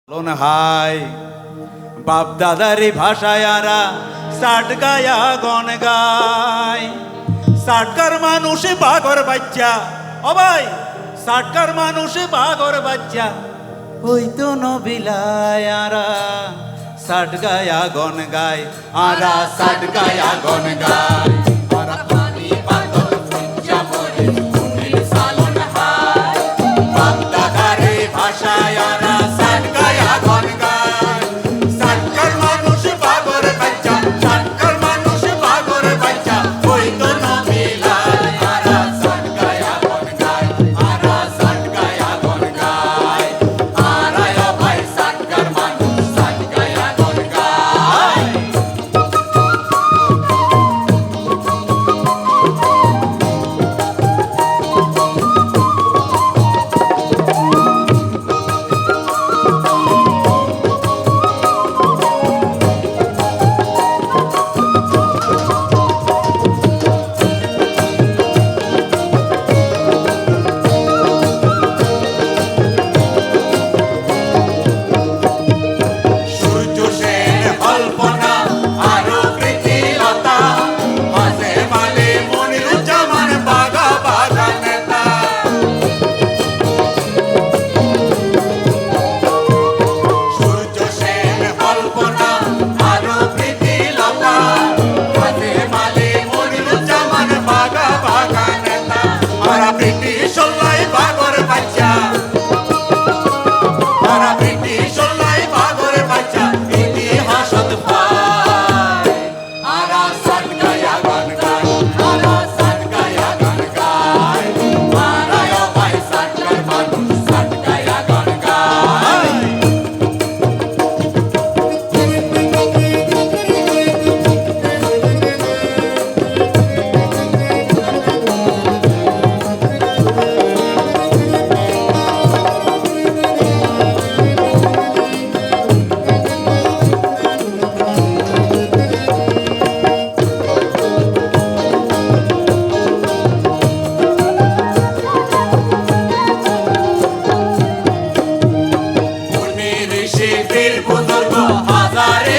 high বাপ দাদারি ভাষায় আরা ষাট গায়া গন গায় ষাটকার মানুষে বাগর বাচ্চা ও ভাই ষাটকার মানুষে বাগর বাচ্চা ওই তো নবিলায় আরা ষাট গায়া গন গায় আরা ষাট গায়া গন গায় আরা পানি পাতল ফুঞ্চা পড়ে ফুলের সালন হায় বাপ দাদারি ভাষায় আরা ষাট গায়া গন গায় ষাটকার মানুষ বাগর বাচ্চা ষাটকার মানুষ বাগর বাচ্চা ওই তো নবিলায় আরা ষাট গায়া গন গায় আরা ষাট গায়া গন গায় আরা ও ভাই ষাটকার মানুষ ষাট গায়া গন গায় সূর্য সেন কল্পনা আরো প্রীতিলতা মাঝে মালে মনিরুজ্জামান বাগা বাগা নেতা সূর্য সেন কল্পনা আরো প্রীতিলতা মাঝে মালে মনিরুজ্জামান বাগা বাগা নেতা আরা ব্রিটিশ লাই বাগর বাচ্চা আরা ব্রিটিশ লাই বাগর বাচ্চা ইতিহাসত পায় আরা ষাট গায়া গান গায় আরা ষাট গায়া গান গায় আরা ও ভাই ষাটকার মানুষ ষাট গায়া গান গায় মুনি ঋষি বীর বুজুর্গ হাজারে